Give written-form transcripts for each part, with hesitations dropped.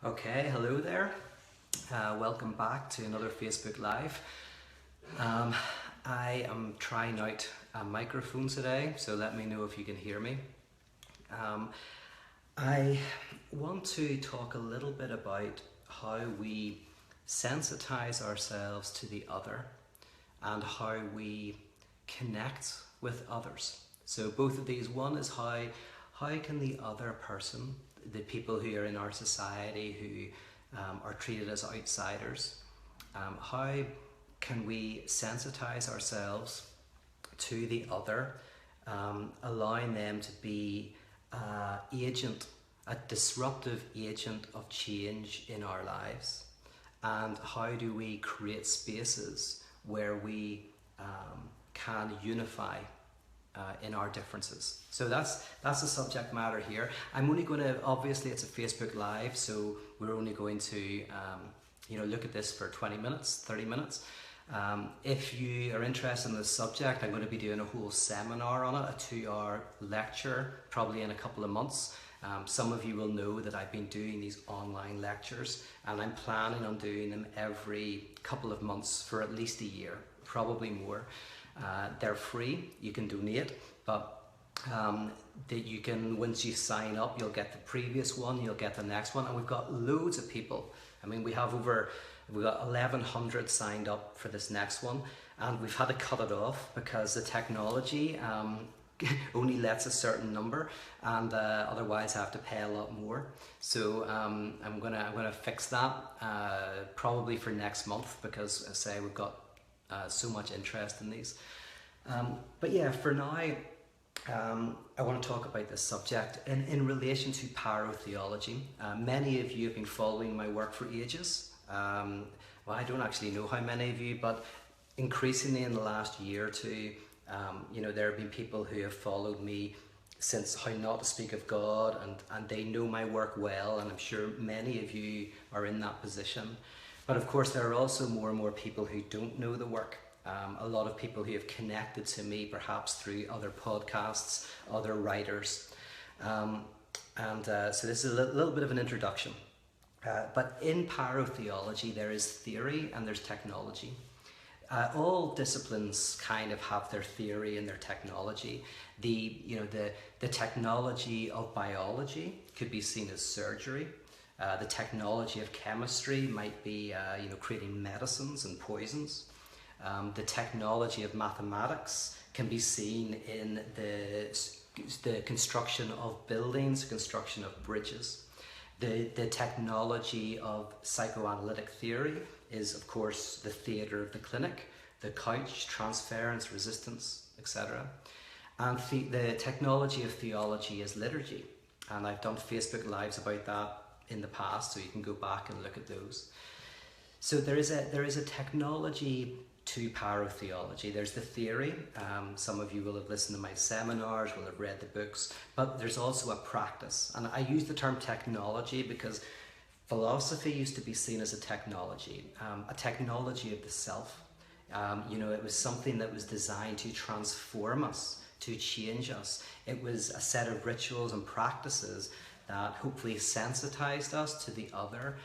Okay, hello there. Welcome back to another Facebook Live. I am trying out a microphone today, so let me know if you can hear me. I want to talk a little bit about how we sensitize ourselves to the other and how we connect with others. So both of these, one is how can the other person, the people who are in our society who are treated as outsiders, how can we sensitize ourselves to the other, allowing them to be a disruptive agent of change in our lives? And how do we create spaces where we can unify in our differences? So that's the subject matter here. I'm only going to, obviously it's a Facebook Live, so we're only going to look at this for 20 minutes, 30 minutes. If you are interested in this subject, I'm going to be doing a whole seminar on it, a 2-hour lecture, probably in a couple of months. Some of you will know that I've been doing these online lectures, and I'm planning on doing them every couple of months for at least a year, probably more. They're free, you can donate, but that you can, once you sign up, you'll get the previous one, you'll get the next one, and we've got loads of people. I mean, we've got 1,100 signed up for this next one, and we've had to cut it off because the technology only lets a certain number, and otherwise I have to pay a lot more. So I'm gonna fix that probably for next month, because I say we've got so much interest in these. But yeah, for now, I want to talk about this subject in relation to pyrotheology. Many of you have been following my work for ages. Well, I don't actually know how many of you, but increasingly in the last year or two, there have been people who have followed me since How Not to Speak of God, and they know my work well, and I'm sure many of you are in that position. But of course, there are also more and more people who don't know the work. A lot of people who have connected to me perhaps through other podcasts, other writers. So this is a little bit of an introduction. But in pyrotheology, there is theory and there's technology. All disciplines kind of have their theory and their technology. The technology of biology could be seen as surgery. The technology of chemistry might be creating medicines and poisons. The technology of mathematics can be seen in the construction of buildings, construction of bridges. The technology of psychoanalytic theory is, of course, the theatre of the clinic, the couch, transference, resistance, etc. And the technology of theology is liturgy. And I've done Facebook Lives about that in the past, so you can go back and look at those. So there is a technology to pyrotheology. There's the theory. Some of you will have listened to my seminars, will have read the books, but there's also a practice. And I use the term technology because philosophy used to be seen as a technology of the self. It was something that was designed to transform us, to change us. It was a set of rituals and practices that hopefully sensitized us to the other,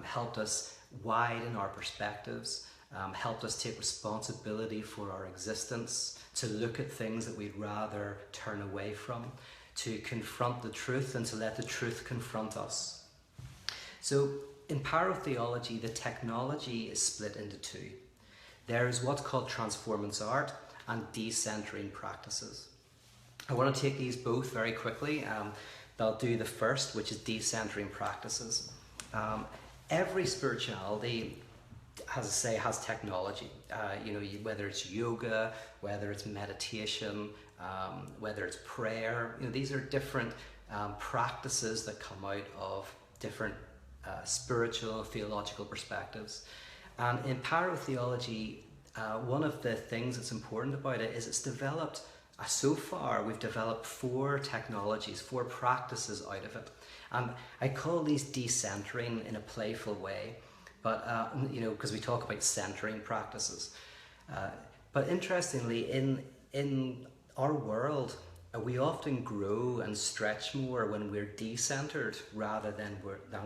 helped us widen our perspectives, helped us take responsibility for our existence, to look at things that we'd rather turn away from, to confront the truth and to let the truth confront us. So in pyrotheology, the technology is split into two. There is what's called transformance art and decentering practices. I want to take these both very quickly. I'll do the first, which is decentering practices. Every spirituality, as I say, has technology. Whether it's yoga, whether it's meditation, whether it's prayer. These are different practices that come out of different spiritual, theological perspectives. And in pyrotheology, one of the things that's important about it is it's developed. So far, we've developed 4 technologies, 4 practices out of it. And I call these decentering in a playful way, but because we talk about centering practices. But interestingly, in our world, we often grow and stretch more when we're decentered rather than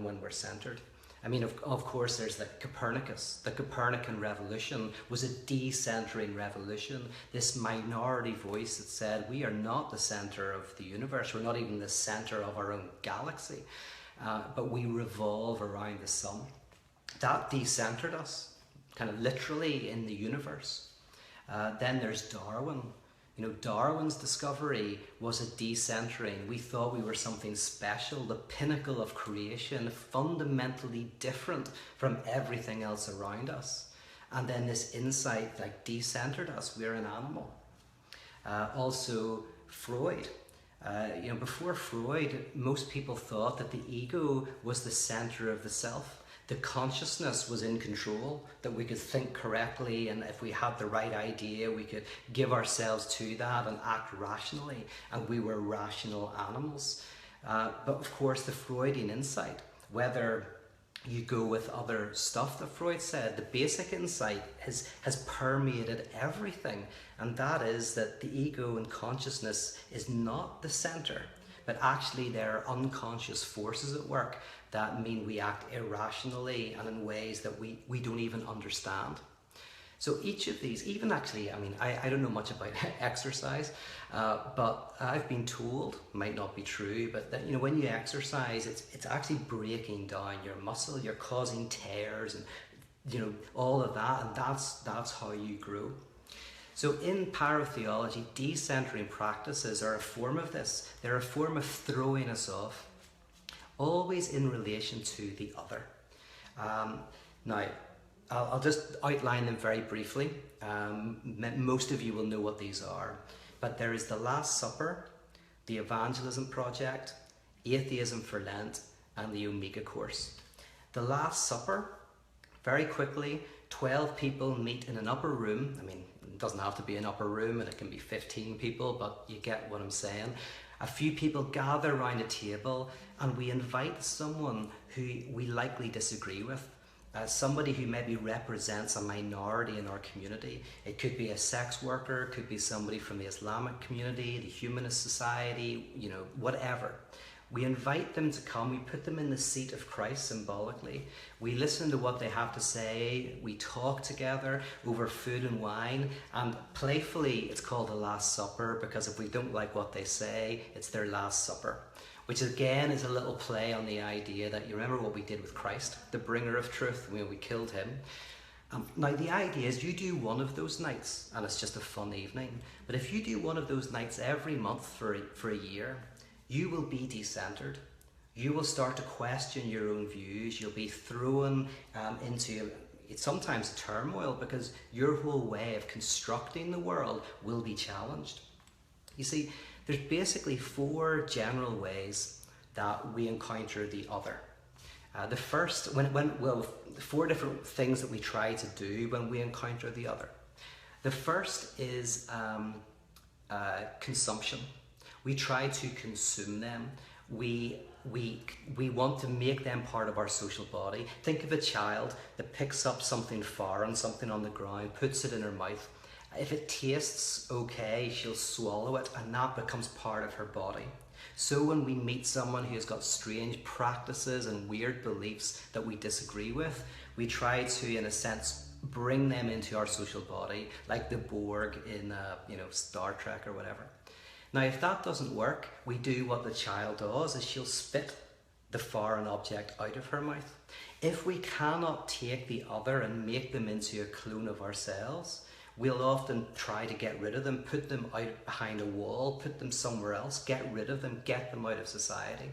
when we're centered. I mean, of course, there's Copernicus. The Copernican revolution was a decentering revolution. This minority voice that said, we are not the center of the universe. We're not even the center of our own galaxy, but we revolve around the sun. That decentered us, kind of literally in the universe. Then there's Darwin. Darwin's discovery was a decentering. We thought we were something special, the pinnacle of creation, fundamentally different from everything else around us. And then this insight decentered us. We're an animal. Also, Freud. Before Freud, most people thought that the ego was the center of the self. The consciousness was in control, that we could think correctly, and if we had the right idea, we could give ourselves to that and act rationally, and we were rational animals. But of course, the Freudian insight, whether you go with other stuff that Freud said, the basic insight has permeated everything, and that is that the ego and consciousness is not the center, but actually there are unconscious forces at work that mean we act irrationally and in ways that we don't even understand. So each of these, even actually, I don't know much about exercise, but I've been told, might not be true, but that when you exercise, it's actually breaking down your muscle, you're causing tears and all of that, and that's how you grow. So in pyrotheology, decentering practices are a form of this. They're a form of throwing us off, always in relation to the other. Now, I'll just outline them very briefly. Most of you will know what these are. But there is the Last Supper, the Evangelism Project, Atheism for Lent, and the Omega Course. The Last Supper, very quickly, 12 people meet in an upper room. It doesn't have to be an upper room, and it can be 15 people, but you get what I'm saying. A few people gather around a table, and we invite someone who we likely disagree with. Somebody who maybe represents a minority in our community. It could be a sex worker, it could be somebody from the Islamic community, the Humanist Society, whatever. We invite them to come, we put them in the seat of Christ symbolically. We listen to what they have to say, we talk together over food and wine, and playfully it's called the Last Supper because if we don't like what they say, it's their Last Supper. Which again is a little play on the idea that you remember what we did with Christ, the bringer of truth, when we killed him. Now the idea is you do one of those nights and it's just a fun evening, but if you do one of those nights every month for a year, you will be decentered. You will start to question your own views. You'll be thrown into sometimes turmoil because your whole way of constructing the world will be challenged. You see, there's basically 4 general ways that we encounter the other. The first, 4 different things that we try to do when we encounter the other. The first is consumption. We try to consume them. We want to make them part of our social body. Think of a child that picks up something foreign, something on the ground, puts it in her mouth. If it tastes okay, she'll swallow it, and that becomes part of her body. So when we meet someone who has got strange practices and weird beliefs that we disagree with, we try to, in a sense, bring them into our social body, like the Borg in Star Trek or whatever. Now, if that doesn't work, we do what the child does, is she'll spit the foreign object out of her mouth. If we cannot take the other and make them into a clone of ourselves, we'll often try to get rid of them, put them out behind a wall, put them somewhere else, get rid of them, get them out of society.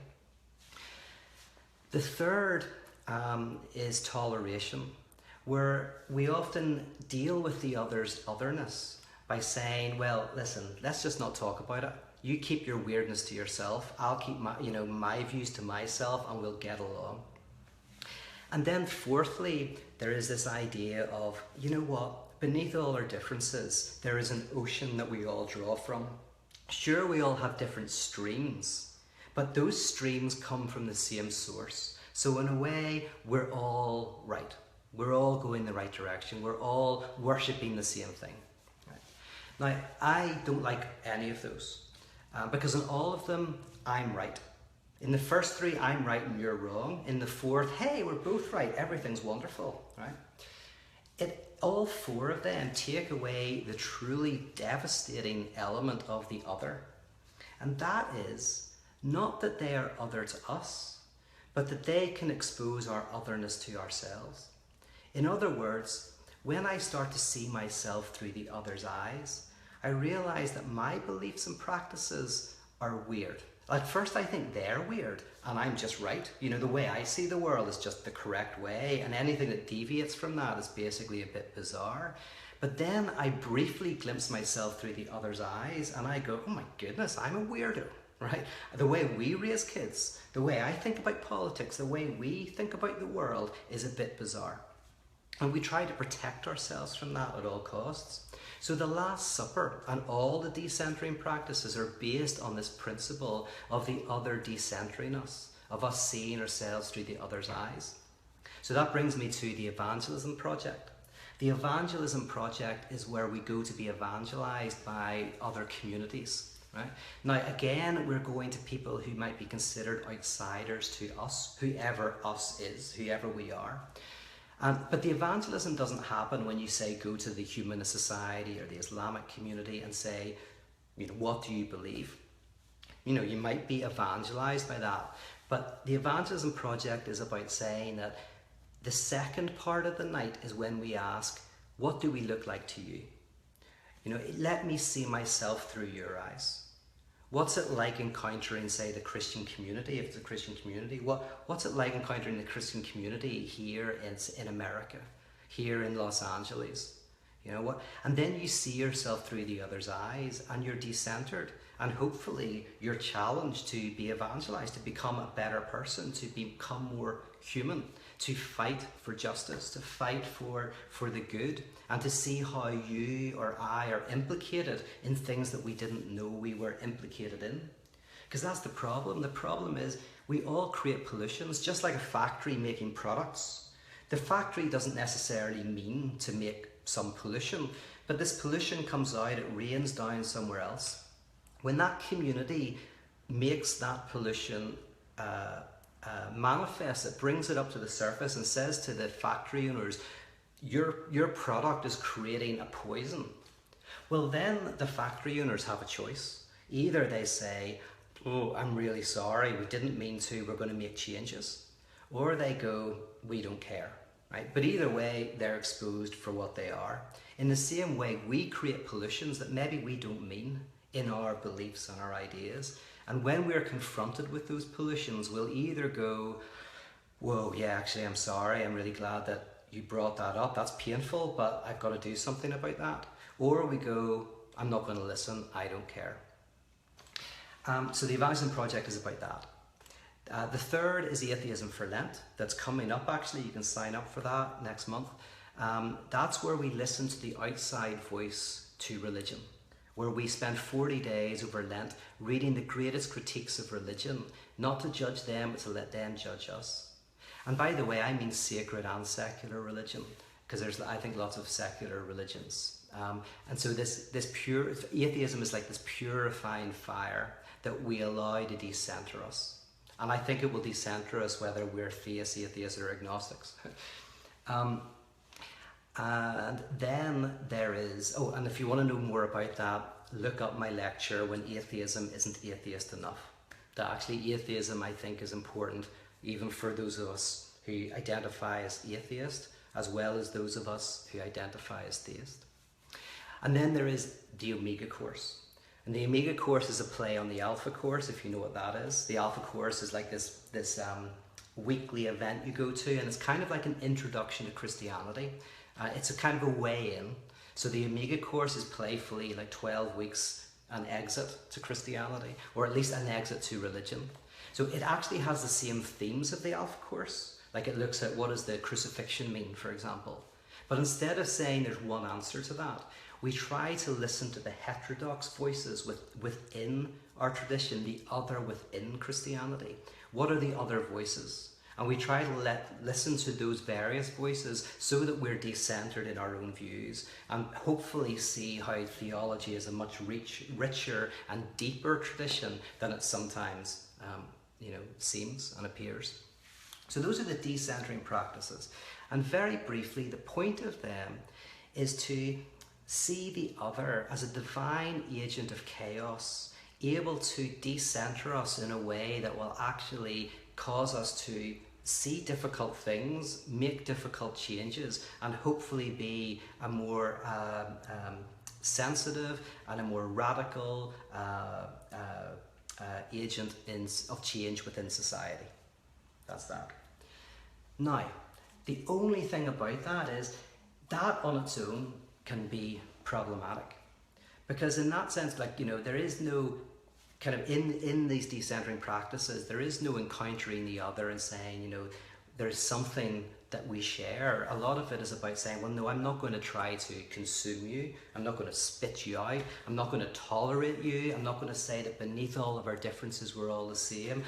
The third is toleration, where we often deal with the other's otherness by saying, well, listen, let's just not talk about it. You keep your weirdness to yourself. I'll keep my views to myself, and we'll get along. And then fourthly, there is this idea of, beneath all our differences, there is an ocean that we all draw from. Sure, we all have different streams, but those streams come from the same source. So in a way, we're all right. We're all going the right direction. We're all worshipping the same thing. Now, I don't like any of those. Because in all of them, I'm right. In the first three, I'm right and you're wrong. In the fourth, hey, we're both right, everything's wonderful, right? All four of them take away the truly devastating element of the other. And that is not that they are other to us, but that they can expose our otherness to ourselves. In other words, when I start to see myself through the other's eyes, I realize that my beliefs and practices are weird. At first I think they're weird and I'm just right. You know, the way I see the world is just the correct way, and anything that deviates from that is basically a bit bizarre. But then I briefly glimpse myself through the other's eyes and I go, oh my goodness, I'm a weirdo, right? The way we raise kids, the way I think about politics, the way we think about the world is a bit bizarre. And we try to protect ourselves from that at all costs. So the Last Supper and all the decentering practices are based on this principle of the other decentering us, of us seeing ourselves through the other's eyes. So that brings me to the evangelism project. The evangelism project is where we go to be evangelized by other communities. Right? Now again, we're going to people who might be considered outsiders to us, whoever us is, whoever we are. But the evangelism doesn't happen when you say go to the Humanist Society or the Islamic community and say, you know, what do you believe? You know, you might be evangelized by that. But the evangelism project is about saying that the second part of the night is when we ask, what do we look like to you? You know, let me see myself through your eyes. What's it like encountering, say, the Christian community, if it's a Christian community? What's it like encountering the Christian community here in America, here in Los Angeles? You know what? And then you see yourself through the other's eyes and you're decentered. And hopefully you're challenged to be evangelized, to become a better person, to become more human, to fight for justice, to fight for the good, and to see how you or I are implicated in things that we didn't know we were implicated in. Because that's the problem. The problem is we all create pollutions, just like a factory making products. The factory doesn't necessarily mean to make some pollution, but this pollution comes out, it rains down somewhere else. When that community makes that pollution manifest, it brings it up to the surface and says to the factory owners, your product is creating a poison. Well, then the factory owners have a choice. Either they say, oh, I'm really sorry, we didn't mean to, we're going to make changes. Or they go, we don't care. Right? But either way, they're exposed for what they are. In the same way, we create pollutions that maybe we don't mean in our beliefs and our ideas. And when we're confronted with those pollutions, we'll either go, whoa, yeah, actually, I'm sorry. I'm really glad that you brought that up. That's painful, but I've got to do something about that. Or we go, I'm not going to listen. I don't care. So the Evangelism Project is about that. The third is Atheism for Lent. That's coming up, actually. You can sign up for that next month. That's where we listen to the outside voice to religion, where we spend 40 days over Lent reading the greatest critiques of religion, not to judge them, but to let them judge us. And by the way, I mean sacred and secular religion, because there's, I think, lots of secular religions. And so this pure atheism is like this purifying fire that we allow to decenter us. And I think it will decenter us whether we're theists, atheists, or agnostics. And then there is, oh, and if you want to know more about that, look up my lecture, When Atheism Isn't Atheist Enough. That actually atheism, I think, is important even for those of us who identify as atheist, as well as those of us who identify as theist. And then there is the Omega course. And the Omega course is a play on the Alpha course, if you know what that is. The Alpha course is like this weekly event you go to, and it's kind of like an introduction to Christianity. It's a kind of a way in. So the Omega course is playfully like 12 weeks an exit to Christianity, or at least an exit to religion. So it actually has the same themes of the Alpha course. Like it looks at what does the crucifixion mean, for example. But instead of saying there's one answer to that, we try to listen to the heterodox voices within our tradition, the other within Christianity. What are the other voices? And we try to listen to those various voices so that we're decentered in our own views, and hopefully see how theology is a much richer and deeper tradition than it sometimes seems and appears. So those are the decentering practices. And very briefly, the point of them is to see the other as a divine agent of chaos, able to decenter us in a way that will actually cause us to see difficult things, make difficult changes, and hopefully be a more sensitive and a more radical agent of change within society. That's that. Now, the only thing about that is that on its own can be problematic, because in that sense, there is no kind of in these decentering practices, there is no encountering the other and saying, there's something that we share. A lot of it is about saying, well, no, I'm not going to try to consume you. I'm not going to spit you out. I'm not going to tolerate you. I'm not going to say that beneath all of our differences, we're all the same.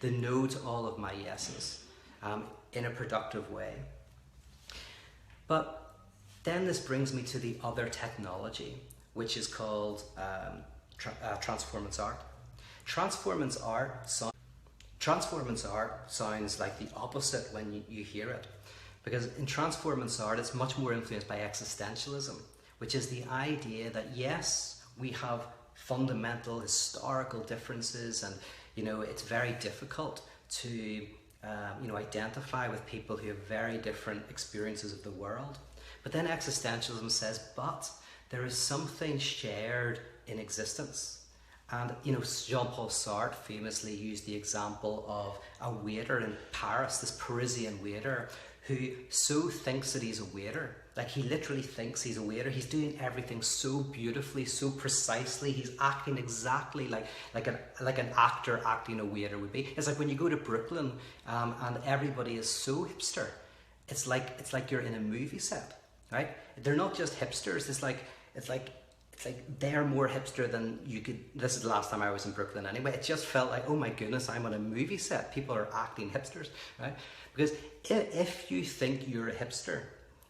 The no to all of my yeses in a productive way. But then this brings me to the other technology, which is called Transformance art. Transformance art sounds like the opposite when you hear it, because in Transformance art it's much more influenced by existentialism, which is the idea that yes, we have fundamental historical differences, and it's very difficult to identify with people who have very different experiences of the world. But then existentialism says, but there is something shared in existence. And Jean-Paul Sartre famously used the example of a waiter in Paris, this Parisian waiter, who so thinks that he's a waiter. Like, he literally thinks he's a waiter. He's doing everything so beautifully, so precisely. He's acting exactly like an actor acting a waiter would be. It's like when you go to Brooklyn and everybody is so hipster. It's like you're in a movie set. Right? They're not just hipsters. It's like they're more hipster than you could. This is the last time I was in Brooklyn anyway. It just felt like, oh my goodness, I'm on a movie set. People are acting hipsters, right? Because if you think you're a hipster,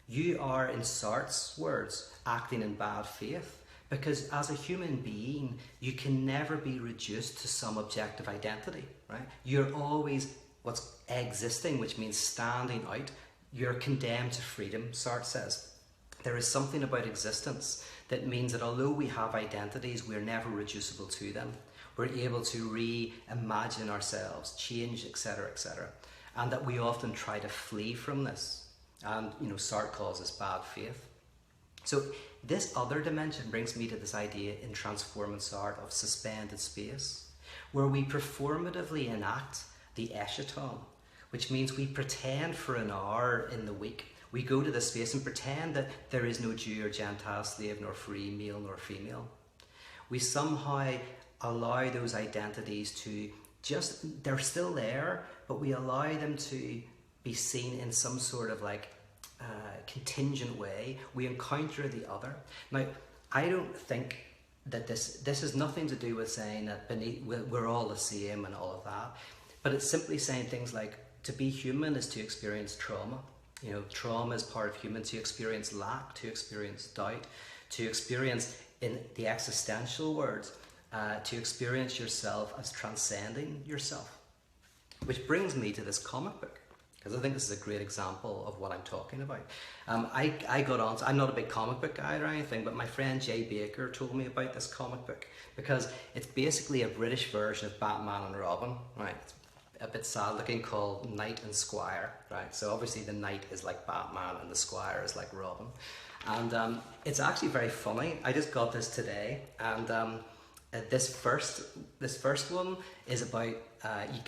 you are, in Sartre's words, acting in bad faith. Because as a human being, you can never be reduced to some objective identity, right? You're always what's existing, which means standing out. You're condemned to freedom, Sartre says. There is something about existence that means that although we have identities, we're never reducible to them. We're able to reimagine ourselves, change, etc., etc. And that we often try to flee from this. And, Sartre calls this bad faith. So this other dimension brings me to this idea in Transformance art of suspended space, where we performatively enact the eschaton, which means we pretend for an hour in the week. We go to this space and pretend that there is no Jew or Gentile, slave nor free, male nor female. We somehow allow those identities to they're still there, but we allow them to be seen in some sort of contingent way. We encounter the other. Now, I don't think that this has nothing to do with saying that we're all the same and all of that, but it's simply saying things like, to be human is to experience trauma. Trauma is part of human, to experience lack, to experience doubt, to experience, in the existential words, to experience yourself as transcending yourself. Which brings me to this comic book, because I think this is a great example of what I'm talking about. I got on, I'm not a big comic book guy or anything, but my friend Jay Baker told me about this comic book, because it's basically a British version of Batman and Robin, right? A bit sad looking, called Knight and Squire, right? So obviously the Knight is like Batman and the Squire is like Robin. And it's actually very funny. I just got this today, and this first one is about,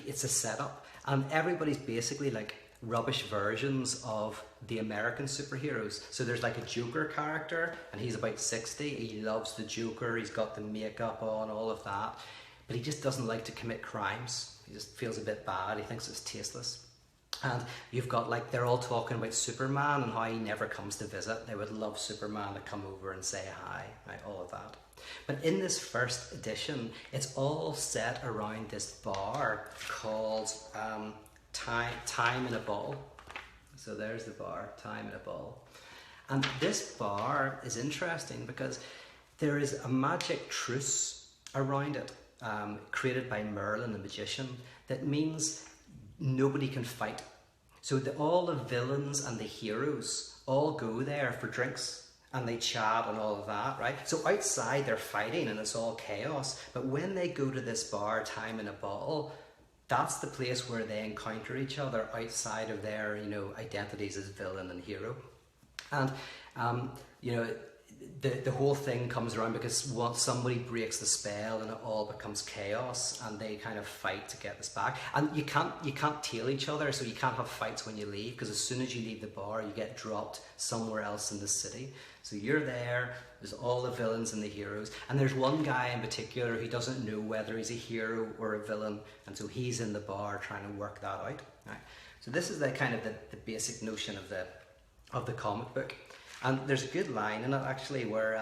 it's a setup, and everybody's basically like rubbish versions of the American superheroes. So there's like a Joker character, and he's about 60, he loves the Joker, he's got the makeup on, all of that, but he just doesn't like to commit crimes. He just feels a bit bad. He thinks it's tasteless. And you've got like, they're all talking about Superman and how he never comes to visit. They would love Superman to come over and say hi, right? All of that. But in this first edition, it's all set around this bar called Time in a Ball. So there's the bar, Time in a Ball. And this bar is interesting because there is a magic truce around it, created by Merlin the magician, that means nobody can fight. So all the villains and the heroes all go there for drinks and they chat and all of that, right? So outside they're fighting and it's all chaos, but when they go to this bar, Time in a Bottle, that's the place where they encounter each other outside of their, identities as villain and hero. And, the whole thing comes around because once somebody breaks the spell and it all becomes chaos and they kind of fight to get this back. And you can't tail each other, so you can't have fights when you leave, because as soon as you leave the bar, you get dropped somewhere else in the city. So you're there, there's all the villains and the heroes, and there's one guy in particular who doesn't know whether he's a hero or a villain, and so he's in the bar trying to work that out. Right? So this is the kind of the basic notion of the comic book. And there's a good line in it actually where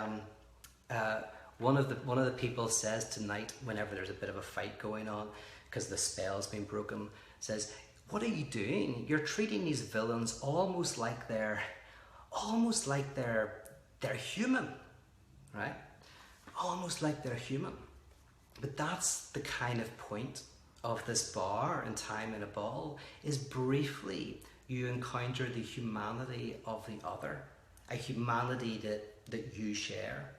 one of the people says tonight, whenever there's a bit of a fight going on because the spell's been broken, says, "What are you doing? You're treating these villains almost like they're human, right? Almost like they're human." But that's the kind of point of this bar in Time in a Ball, is briefly you encounter the humanity of the other. A humanity that you share.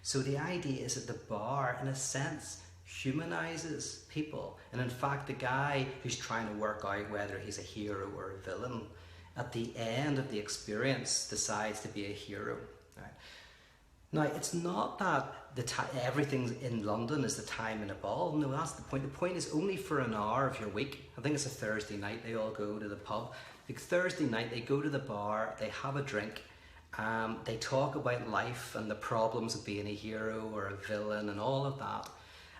So the idea is that the bar, in a sense, humanizes people. And in fact, the guy who's trying to work out whether he's a hero or a villain, at the end of the experience decides to be a hero. Right? Now, it's not that everything in London is the Time in a Ball. No, that's the point. The point is only for an hour of your week. I think it's a Thursday night. They all go to the pub. The Thursday night, they go to the bar, they have a drink. They talk about life and the problems of being a hero or a villain and all of that.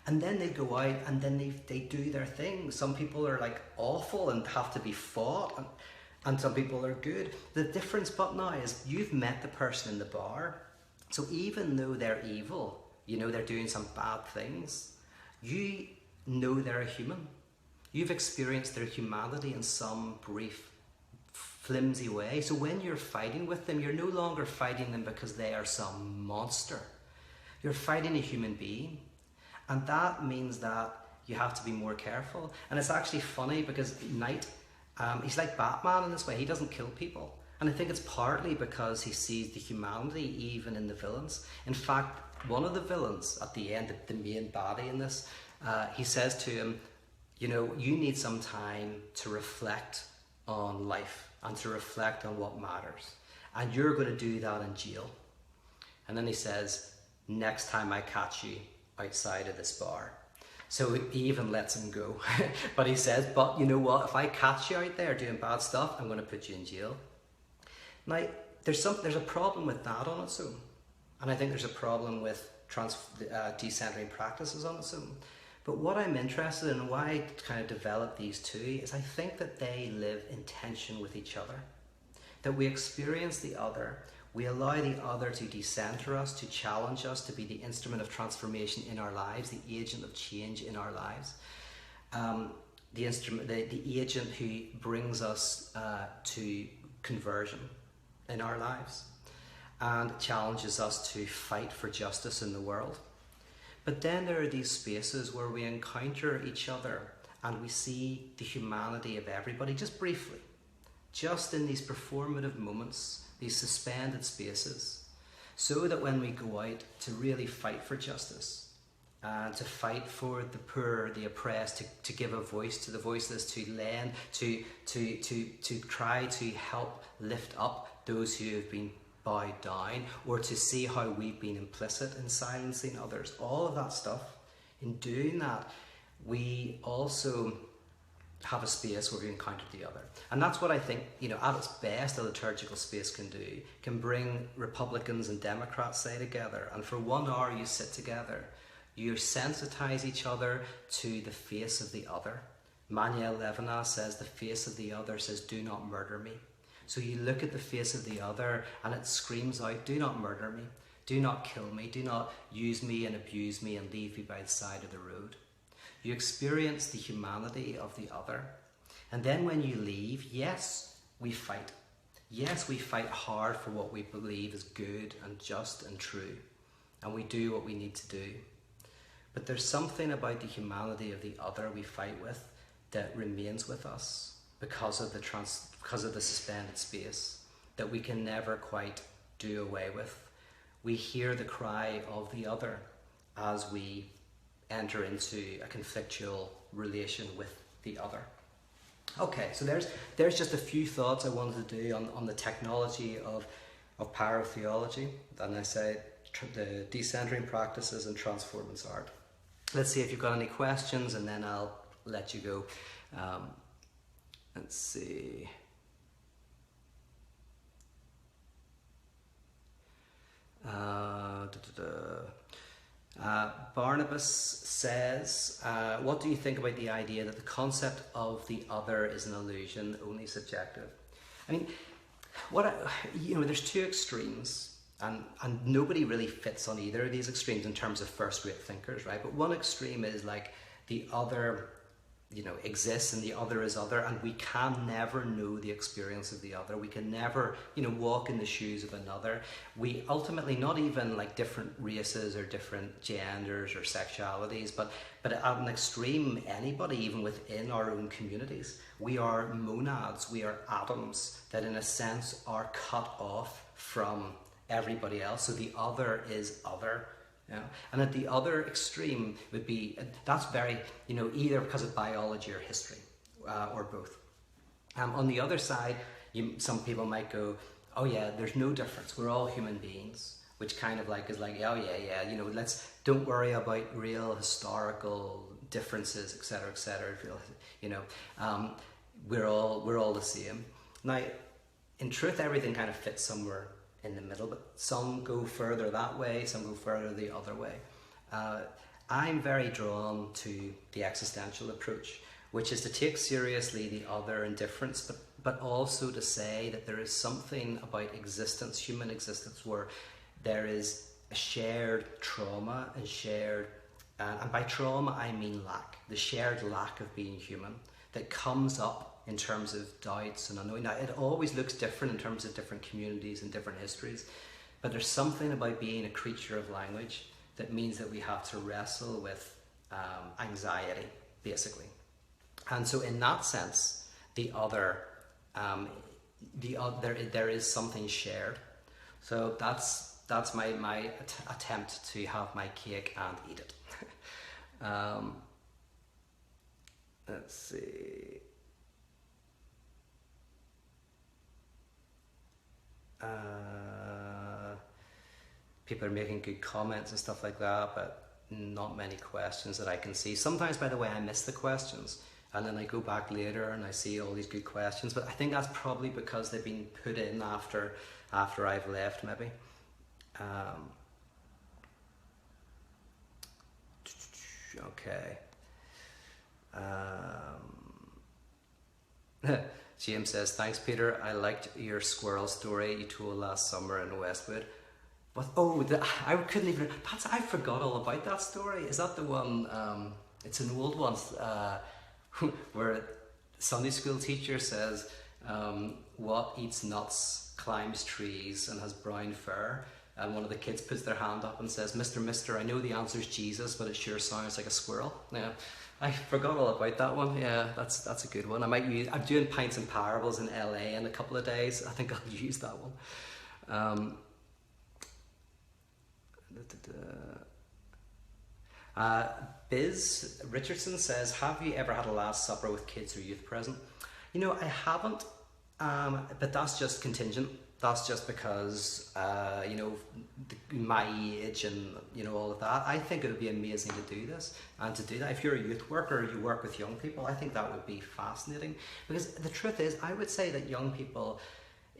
And then they go out and then they do their thing. Some people are like awful and have to be fought, and some people are good. The difference but now is you've met the person in the bar. So even though they're evil, they're doing some bad things, you know they're a human. You've experienced their humanity in some brief flimsy way. So when you're fighting with them, you're no longer fighting them because they are some monster. You're fighting a human being. And that means that you have to be more careful. And it's actually funny because Knight, he's like Batman in this way. He doesn't kill people. And I think it's partly because he sees the humanity even in the villains. In fact, one of the villains at the end, the main baddie in this, he says to him, you need some time to reflect on life and to reflect on what matters. And you're going to do that in jail. And then he says, "Next time I catch you outside of this bar." So he even lets him go. But he says, "But you know what? If I catch you out there doing bad stuff, I'm going to put you in jail." Now, there's a problem with that on its own. And I think there's a problem with decentering practices on its own. But what I'm interested in, why I kind of develop these two, is I think that they live in tension with each other. That we experience the other, we allow the other to decenter us, to challenge us, to be the instrument of transformation in our lives, the agent of change in our lives. The agent who brings us to conversion in our lives and challenges us to fight for justice in the world. But then there are these spaces where we encounter each other and we see the humanity of everybody, just briefly, just in these performative moments, these suspended spaces, so that when we go out to really fight for justice, to fight for the poor, the oppressed, to give a voice to the voiceless, to lend, to try to help lift up those who have been bowed down, or to see how we've been implicit in silencing others, all of that stuff. In doing that, we also have a space where we encounter the other. And that's what I think, at its best, a liturgical space can do, can bring Republicans and Democrats, say, together. And for 1 hour you sit together, you sensitize each other to the face of the other, Manuel Levinas says the face of the other says, do not murder me. So you look at the face of the other and it screams out, do not murder me, do not kill me, do not use me and abuse me and leave me by the side of the road. You experience the humanity of the other. And then when you leave, yes, we fight. Yes, we fight hard for what we believe is good and just and true. And we do what we need to do. But there's something about the humanity of the other we fight with that remains with us because of the suspended space that we can never quite do away with. We hear the cry of the other as we enter into a conflictual relation with the other. Okay, so there's just a few thoughts I wanted to do on the technology of pyrotheology, and I say the decentering practices and transformance art. Let's see if you've got any questions, and then I'll let you go. Let's see. Barnabas says, what do you think about the idea that the concept of the other is an illusion, only subjective? I mean, there's two extremes, and nobody really fits on either of these extremes in terms of first-rate thinkers, right? But one extreme is like the other, exists and the other is other, and we can never know the experience of the other. We can never, walk in the shoes of another. We ultimately, not even like different races or different genders or sexualities, but at an extreme, anybody, even within our own communities, we are monads, we are atoms that in a sense are cut off from everybody else. So the other is other. Yeah. And at the other extreme would be, that's very, either because of biology or history, or both. On the other side, some people might go, oh yeah, there's no difference. We're all human beings, which kind of like is like, oh yeah, don't worry about real historical differences, etc., etc. We're all the same. Now, in truth, everything kind of fits somewhere in the middle, but some go further that way, some go further the other way. I'm very drawn to the existential approach, which is to take seriously the other and difference, but also to say that there is something about existence, human existence, where there is a shared trauma and shared, and by trauma I mean lack, the shared lack of being human that comes up in terms of doubts and unknowing. Now, it always looks different in terms of different communities and different histories, but there's something about being a creature of language that means that we have to wrestle with anxiety, basically. And so in that sense, there is something shared. So that's my attempt to have my cake and eat it. Let's see. People are making good comments and stuff like that, but not many questions that I can see. Sometimes, by the way, I miss the questions, and then I go back later and I see all these good questions, but I think that's probably because they've been put in after I've left, maybe. Okay. James says, thanks Peter, I liked your squirrel story you told last summer in Westwood. But I couldn't even, I forgot all about that story. Is that the one, it's an old one, where the Sunday school teacher says, what eats nuts, climbs trees and has brown fur? And one of the kids puts their hand up and says, Mister, I know the answer's Jesus, but it sure sounds like a squirrel. Yeah. I forgot all about that one. Yeah, that's a good one. I'm doing Pints and Parables in LA in a couple of days. I think I'll use that one. Biz Richardson says, have you ever had a Last Supper with kids or youth present? I haven't, but that's just contingent. That's just because, my age and, all of that. I think it would be amazing to do this and to do that. If you're a youth worker, you work with young people, I think that would be fascinating. Because the truth is, I would say that young people,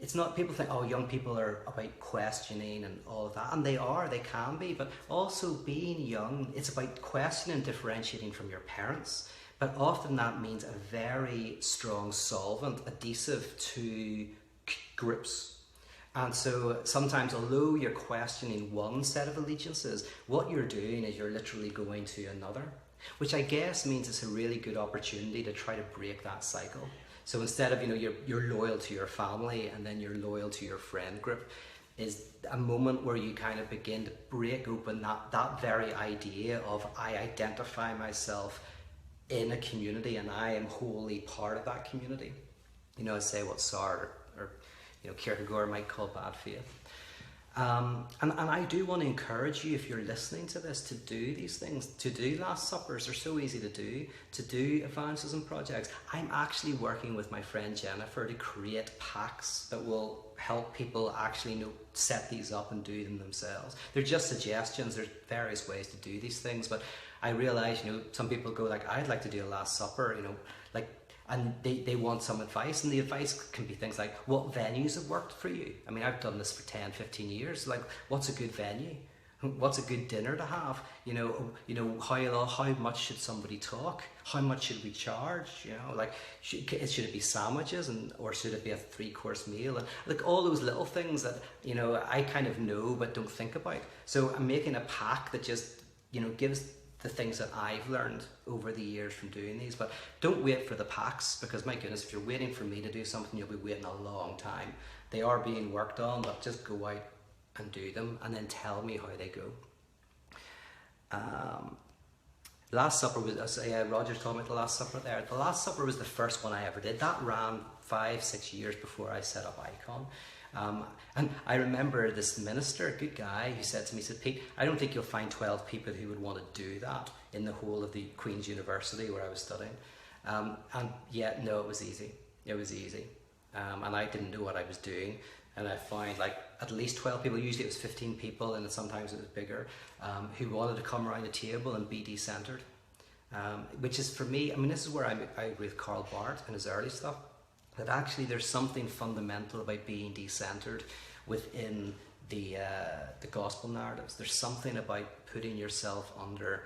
it's not, people think, oh, young people are about questioning and all of that. And they can be, but also being young, it's about questioning and differentiating from your parents. But often that means a very strong solvent, adhesive to groups. And so sometimes, although you're questioning one set of allegiances, what you're doing is you're literally going to another, which I guess means it's a really good opportunity to try to break that cycle. So instead of, you're loyal to your family and then you're loyal to your friend group, is a moment where you kind of begin to break open that very idea of I identify myself in a community and I am wholly part of that community. I say what Sartre or Kierkegaard might call bad faith. And I do want to encourage you, if you're listening to this, to do these things, to do Last Suppers. They're so easy to do evangelism projects. I'm actually working with my friend Jennifer to create packs that will help people actually set these up and do them themselves. They're just suggestions. There's various ways to do these things, but I realize, some people go like, I'd like to do a Last Supper, and they want some advice, and the advice can be things like, what venues have worked for you? I mean, I've done this for 10, 15 years. Like, what's a good venue? What's a good dinner to have? How much should somebody talk? How much should we charge? Should it be sandwiches or should it be a 3-course meal? And like all those little things that, I kind of know but don't think about. So I'm making a pack that just, gives the things that I've learned over the years from doing these. But don't wait for the packs, because my goodness, if you're waiting for me to do something, you'll be waiting a long time. They are being worked on, but just go out and do them and then tell me how they go. Last Supper was, Roger's talking about the Last Supper there. The Last Supper was the first one I ever did. That ran 5-6 years before I set up Icon. And I remember this minister, a good guy, who said to me, Pete, I don't think you'll find 12 people who would want to do that in the whole of the Queen's University where I was studying. And yet, no, it was easy. It was easy. And I didn't know what I was doing. And I found at least 12 people, usually it was 15 people, and sometimes it was bigger, who wanted to come around the table and be decentered. Which is, for me, this is where I agree with Karl Barth and his early stuff, that actually there's something fundamental about being decentered within the gospel narratives. There's something about putting yourself under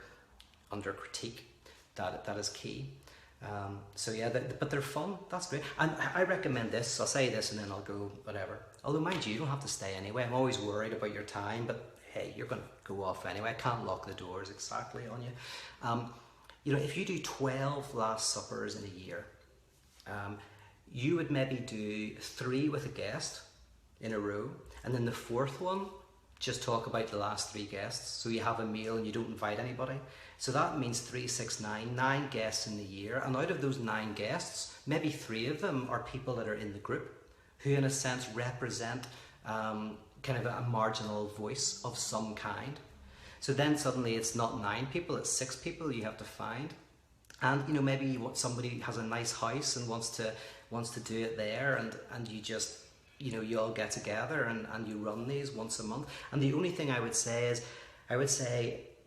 critique that is key. But they're fun. That's great. And I recommend this. I'll say this and then I'll go whatever. Although, mind you don't have to stay anyway. I'm always worried about your time, but hey, you're going to go off anyway. I can't lock the doors exactly on you. If you do 12 Last Suppers in a year, you would maybe do 3 with a guest in a row, and then the 4th one, just talk about the last 3 guests. So you have a meal and you don't invite anybody. So that means 3, 6, 9 guests in the year. And out of those 9 guests, maybe 3 of them are people that are in the group, who in a sense represent kind of a marginal voice of some kind. So then suddenly it's not 9 people, it's 6 people you have to find. And maybe somebody has a nice house and wants to do it there, and you just, you all get together and you run these once a month. And the only thing I would say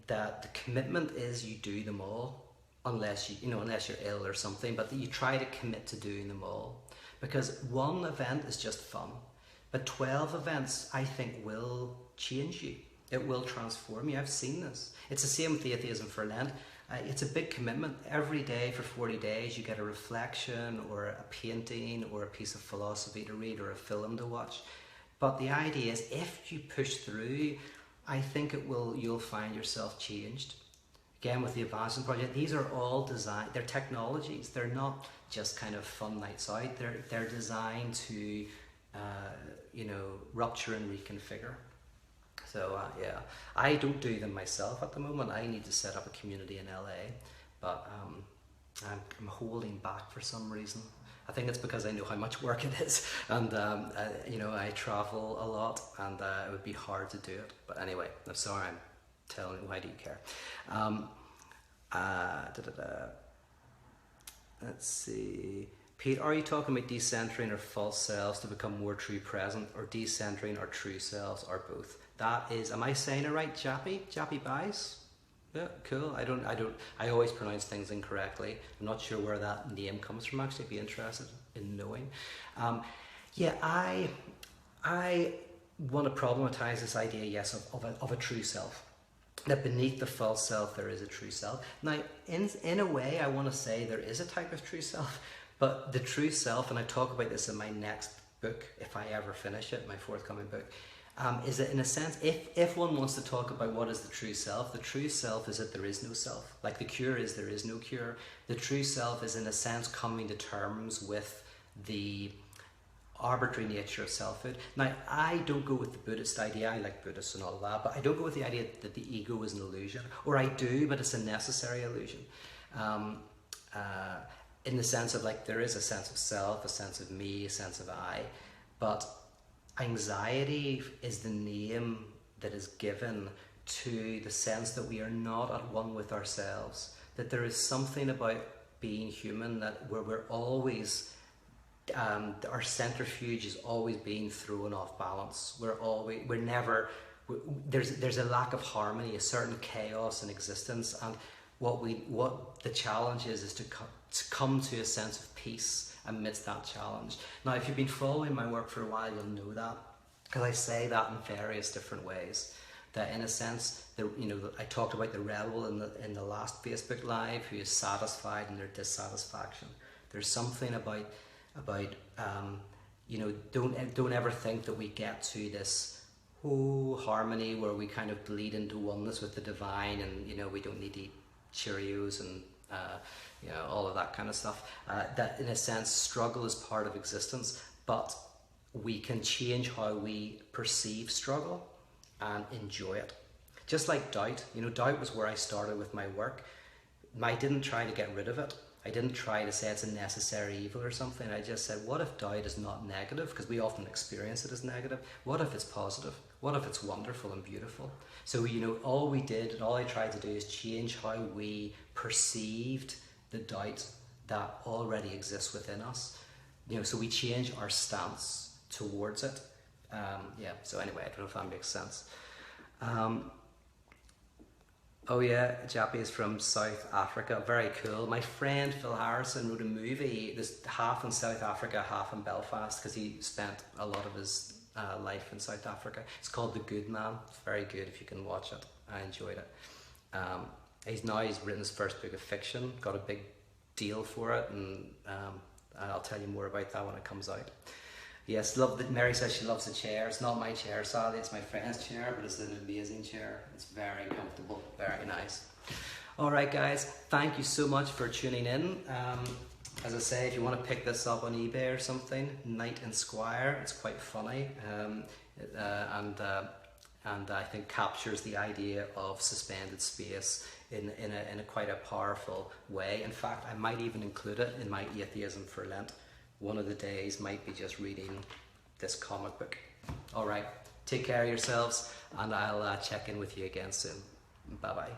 that the commitment is you do them all, unless you're ill or something, but that you try to commit to doing them all. Because one event is just fun, but 12 events, I think, will change you. It will transform you. I've seen this. It's the same with Atheism for Lent. It's a big commitment. Every day for 40 days you get a reflection or a painting or a piece of philosophy to read or a film to watch. But the idea is, if you push through, I think you'll find yourself changed. Again, with the Evangelism Project, these are all designed, they're technologies. They're not just kind of fun nights out. They're designed to rupture and reconfigure. So I don't do them myself at the moment. I need to set up a community in LA, but I'm holding back for some reason. I think it's because I know how much work it is, and I travel a lot, and it would be hard to do it. But anyway, I'm sorry, I'm telling you. Why do you care? Let's see. Pete, are you talking about decentering our false selves to become more true present, or decentering our true selves, or both? That is, am I saying it right, Jappy Bice? Yeah, cool. I always pronounce things incorrectly. I'm not sure where that name comes from, actually. I'd be interested in knowing. I want to problematize this idea, yes, of a true self. that beneath the false self there is a true self. Now, in a way, I want to say there is a type of true self, but the true self, and I talk about this in my next book, if I ever finish it, my forthcoming book, is that in a sense, if one wants to talk about what is the true self is that there is no self. Like the cure is there is no cure. The true self is in a sense coming to terms with the arbitrary nature of selfhood. Now, I don't go with the Buddhist idea. I like Buddhists and all that, but I don't go with the idea that the ego is an illusion. Or I do, but it's a necessary illusion. In the sense of like there is a sense of self, a sense of me, a sense of I, but anxiety is the name that is given to the sense that we are not at one with ourselves, that there is something about being human that where we're always our centrifuge is always being thrown off balance. There's a lack of harmony, a certain chaos in existence, and what the challenge is to come to a sense of peace amidst that challenge. Now, if you've been following my work for a while, you'll know that, because I say that in various different ways. That in a sense, I talked about the rebel in the last Facebook Live who is satisfied in their dissatisfaction. There's something about don't ever think that we get to this harmony where we kind of bleed into oneness with the divine, and we don't need to eat Cheerios and all of that kind of stuff. That in a sense, struggle is part of existence, but we can change how we perceive struggle and enjoy it. Just like doubt, doubt was where I started with my work. I didn't try to get rid of it. I didn't try to say it's a necessary evil or something. I just said, what if doubt is not negative? Because we often experience it as negative. What if it's positive? What if it's wonderful and beautiful? So, all we did and all I tried to do is change how we perceived the doubt that already exists within us. So we change our stance towards it. So anyway, I don't know if that makes sense. Oh yeah, Jappy is from South Africa. Very cool. My friend Phil Harrison wrote a movie. There's half in South Africa, half in Belfast, because he spent a lot of his life in South Africa. It's called The Good Man. It's very good if you can watch it. I enjoyed it. He's written his first book of fiction. Got a big deal for it, and I'll tell you more about that when it comes out. Yes, Mary says she loves the chair. It's not my chair, sadly, it's my friend's chair, but it's an amazing chair. It's very comfortable, very nice. All right, guys, thank you so much for tuning in. As I say, if you want to pick this up on eBay or something, Knight and Squire, it's quite funny, and I think captures the idea of suspended space in a quite a powerful way. In fact, I might even include it in my Atheism for Lent. One of the days might be just reading this comic book. All right, take care of yourselves, and I'll check in with you again soon. Bye-bye.